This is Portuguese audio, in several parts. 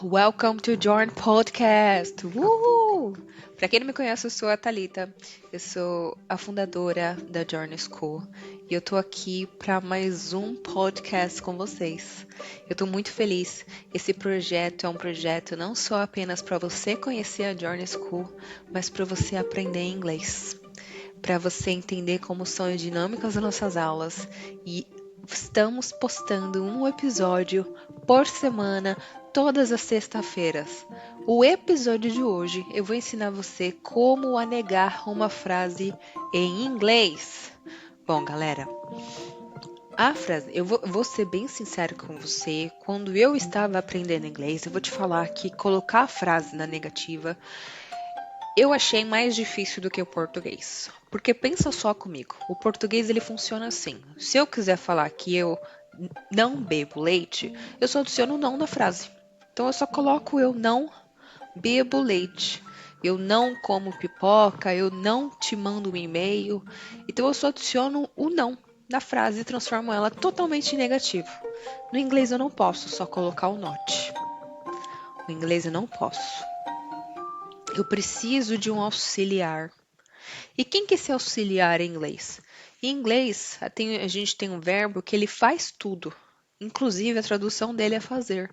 Welcome to Join Podcast! Uhul! Para quem não me conhece, eu sou a Thalita. Eu sou a fundadora da Journey School e eu tô aqui para mais um podcast com vocês. Eu tô muito feliz. Esse projeto é um projeto não só apenas para você conhecer a Journey School, mas para você aprender inglês, para você entender como são as dinâmicas das nossas aulas e estamos postando um episódio por semana, todas as sextas-feiras. O episódio de hoje eu vou ensinar você como anegar uma frase em inglês. Bom, galera, a frase, eu vou ser bem sincero com você. Quando eu estava aprendendo inglês, eu vou te falar que colocar a frase na negativa eu achei mais difícil do que o português. Porque pensa só comigo, o português ele funciona assim. Se eu quiser falar que eu não bebo leite, eu só adiciono não na frase. Então eu só coloco eu não bebo leite. Eu não como pipoca, eu não te mando um e-mail. Então eu só adiciono o não na frase e transformo ela totalmente em negativo. No inglês eu não posso só colocar o not. No inglês eu não posso. Eu preciso de um auxiliar. E quem que é esse auxiliar em inglês? Em inglês, a gente tem um verbo que ele faz tudo. Inclusive, a tradução dele é fazer.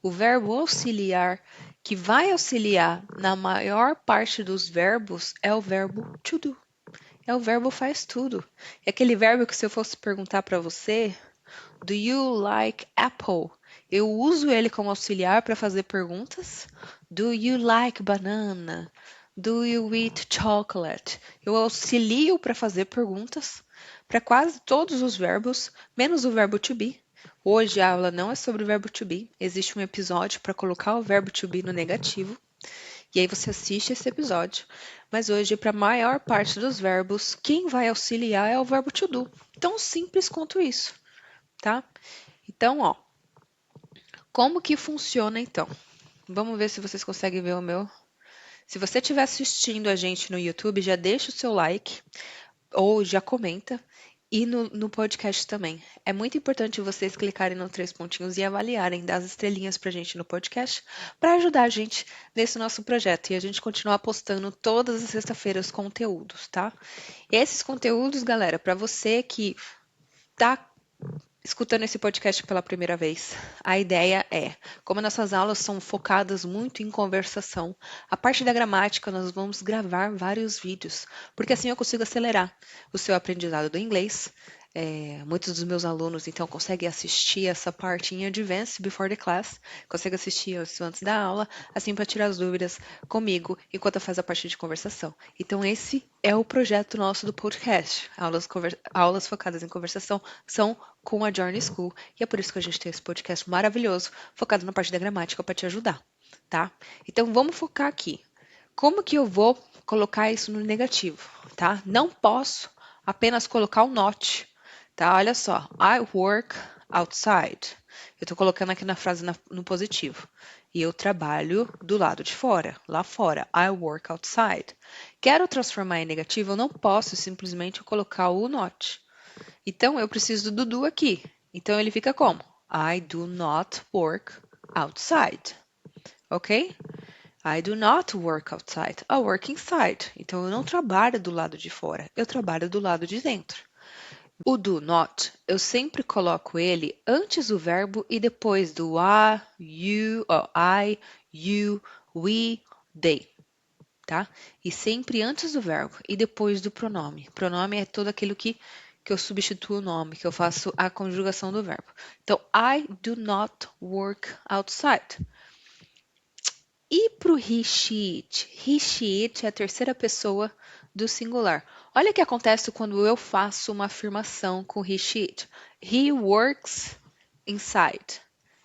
O verbo auxiliar, que vai auxiliar na maior parte dos verbos, é o verbo to do. É o verbo faz tudo. É aquele verbo que se eu fosse perguntar para você, do you like apple? Eu uso ele como auxiliar para fazer perguntas. Do you like banana? Do you eat chocolate? Eu auxilio para fazer perguntas para quase todos os verbos, menos o verbo to be. Hoje a aula não é sobre o verbo to be. Existe um episódio para colocar o verbo to be no negativo. E aí você assiste esse episódio. Mas hoje, para a maior parte dos verbos, quem vai auxiliar é o verbo to do. Tão simples quanto isso, tá? Então, ó, como que funciona então? Vamos ver se vocês conseguem ver o meu. Se você estiver assistindo a gente no YouTube, já deixa o seu like ou já comenta. E no podcast também. É muito importante vocês clicarem nos três pontinhos e avaliarem, dar as estrelinhas pra gente no podcast, para ajudar a gente nesse nosso projeto e a gente continuar postando todas as sextas-feiras conteúdos, tá? Esses conteúdos, galera, para você que tá escutando esse podcast pela primeira vez, a ideia é, como nossas aulas são focadas muito em conversação, a parte da gramática nós vamos gravar vários vídeos, porque assim eu consigo acelerar o seu aprendizado do inglês. Muitos dos meus alunos, então, conseguem assistir essa parte em advance before the class, conseguem assistir isso antes da aula, assim para tirar as dúvidas comigo enquanto faz a parte de conversação. Então, esse é o projeto nosso do podcast. Aulas focadas em conversação são com a Journey School, e é por isso que a gente tem esse podcast maravilhoso, focado na parte da gramática para te ajudar, tá? Então, vamos focar aqui. Como que eu vou colocar isso no negativo, tá? Não posso apenas colocar o not, tá? Olha só, I work outside. Eu estou colocando aqui na frase no positivo. E eu trabalho do lado de fora, lá fora. I work outside. Quero transformar em negativo, eu não posso simplesmente colocar o not. Então, eu preciso do do aqui. Então, ele fica como? I do not work outside. Ok? I do not work outside. I work inside. Então, eu não trabalho do lado de fora. Eu trabalho do lado de dentro. O do not, eu sempre coloco ele antes do verbo e depois do I, you, we, they, tá? E sempre antes do verbo e depois do pronome. Pronome é todo aquilo que eu substituo o nome, que eu faço a conjugação do verbo. Então, I do not work outside. E para o he, she, it? He, she, it é a terceira pessoa do singular. Olha o que acontece quando eu faço uma afirmação com he, she, it. He works inside.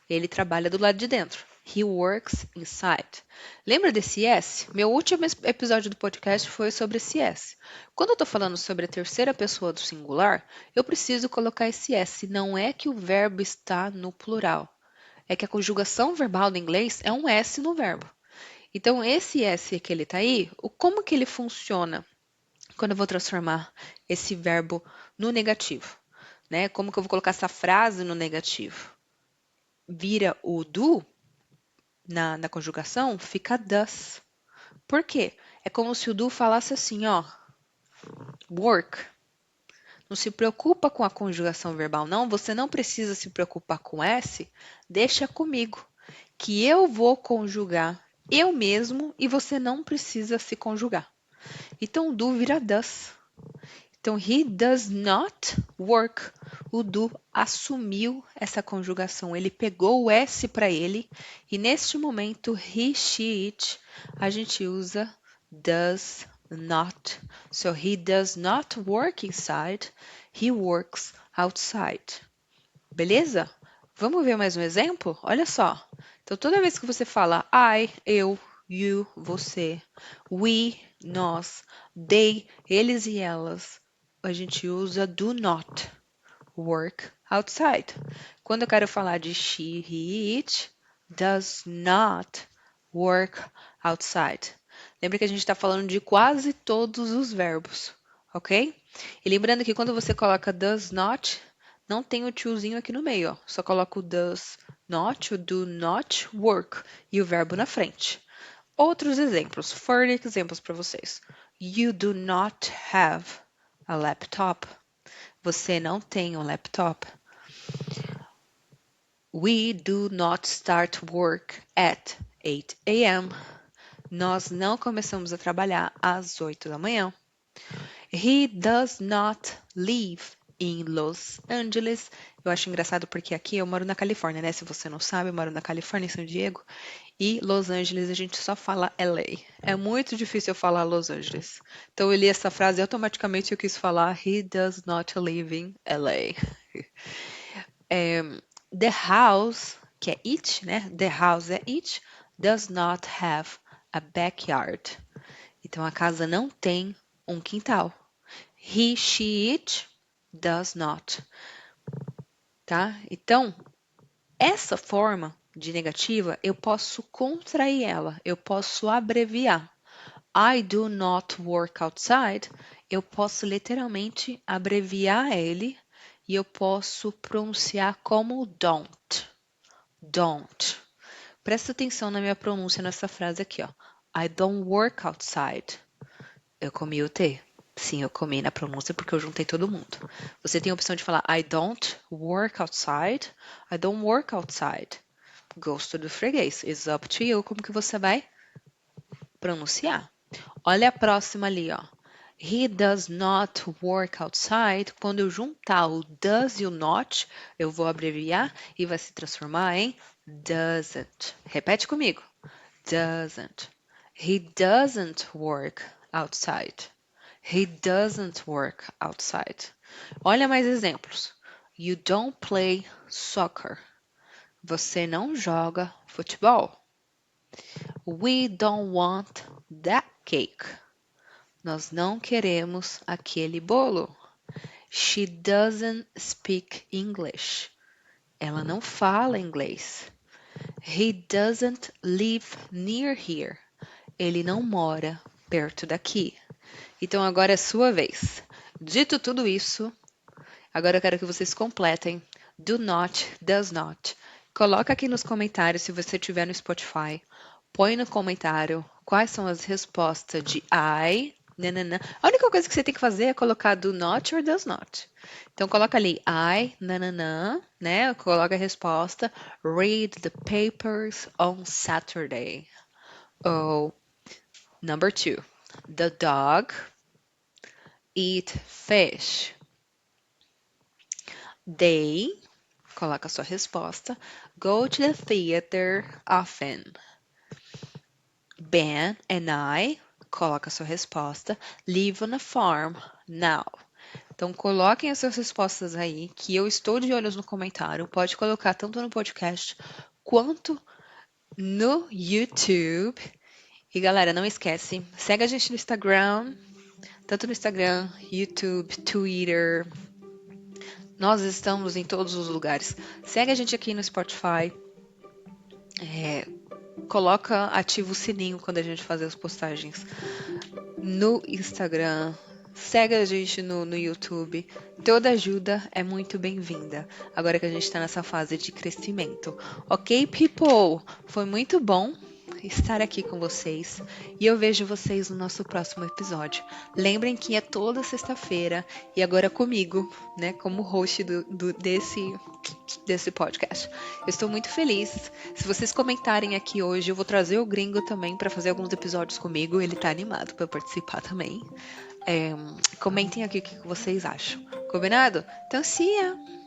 Ele trabalha do lado de dentro. He works inside. Lembra desse S? Meu último episódio do podcast foi sobre esse S. Quando eu estou falando sobre a terceira pessoa do singular, eu preciso colocar esse S. Não é que o verbo está no plural. É que a conjugação verbal do inglês é um S no verbo. Então, esse S que ele está aí, como que ele funciona quando eu vou transformar esse verbo no negativo? Né? Como que eu vou colocar essa frase no negativo? Vira o do na conjugação, fica does. Por quê? É como se o do falasse assim, ó, work. Não se preocupa com a conjugação verbal, não. Você não precisa se preocupar com S. Deixa comigo, que eu vou conjugar eu mesmo e você não precisa se conjugar. Então, o do vira does. Então, he does not work. O do assumiu essa conjugação. Ele pegou o S para ele e neste momento, he, she, it, a gente usa does not. So, he does not work inside, he works outside. Beleza? Vamos ver mais um exemplo? Olha só. Então, toda vez que você fala I, eu, you, você, we, nós, they, eles e elas, a gente usa do not work outside. Quando eu quero falar de she, he, it, does not work outside. Lembra que a gente está falando de quase todos os verbos, ok? E lembrando que quando você coloca does not, não tem o tiozinho aqui no meio, ó. Só coloca o does not, o do not work e o verbo na frente. Outros exemplos, for exemplos para vocês. You do not have a laptop. Você não tem um laptop. We do not start work at 8 a.m. Nós não começamos a trabalhar às 8 da manhã. He does not live in Los Angeles. Eu acho engraçado porque aqui eu moro na Califórnia, né? Se você não sabe, eu moro na Califórnia, em São Diego. E Los Angeles a gente só fala LA. É muito difícil eu falar Los Angeles. Então eu li essa frase e automaticamente eu quis falar He does not live in LA. The house, que é it, né? The house é it, does not have a backyard. Então a casa não tem um quintal. He, she, it does not. Tá? Então, essa forma de negativa, eu posso contrair ela, eu posso abreviar. I do not work outside, eu posso literalmente abreviar ele e eu posso pronunciar como don't. Don't. Presta atenção na minha pronúncia nessa frase aqui, ó. I don't work outside. Eu comi o T. Sim, eu comi na pronúncia porque eu juntei todo mundo. Você tem a opção de falar I don't work outside. I don't work outside. Gosto do freguês. It's up to you. Como que você vai pronunciar? Olha a próxima ali, ó. He does not work outside. Quando eu juntar o does e o not, eu vou abreviar e vai se transformar em doesn't. Repete comigo. Doesn't. He doesn't work outside. He doesn't work outside. Olha mais exemplos. You don't play soccer. Você não joga futebol. We don't want that cake. Nós não queremos aquele bolo. She doesn't speak English. Ela não fala inglês. He doesn't live near here. Ele não mora perto daqui. Então agora é sua vez. Dito tudo isso, agora eu quero que vocês completem do not, does not. Coloca aqui nos comentários se você estiver no Spotify. Põe no comentário quais são as respostas de I, nanana. A única coisa que você tem que fazer é colocar do not or does not. Então coloca ali I, nanana, né? Coloca a resposta. Read the papers on Saturday. Ou number 2. The dog eat fish. They, coloca a sua resposta, go to the theater often. Ben and I, coloca a sua resposta, live on a farm now. Então, coloquem as suas respostas aí, que eu estou de olhos no comentário. Pode colocar tanto no podcast quanto no YouTube. E, galera, não esquece, segue a gente no Instagram, tanto no Instagram, YouTube, Twitter. Nós estamos em todos os lugares. Segue a gente aqui no Spotify. Ativa o sininho quando a gente fazer as postagens no Instagram. segue a gente no YouTube. Toda ajuda é muito bem-vinda, agora que a gente está nessa fase de crescimento. Ok, people? Foi muito bom estar aqui com vocês e eu vejo vocês no nosso próximo episódio. Lembrem que é toda sexta-feira e agora comigo, né, como host desse podcast. Eu estou muito feliz. Se vocês comentarem aqui hoje, eu vou trazer o Gringo também para fazer alguns episódios comigo. Ele tá animado para participar também. Comentem aqui o que vocês acham. Combinado? Então, see ya!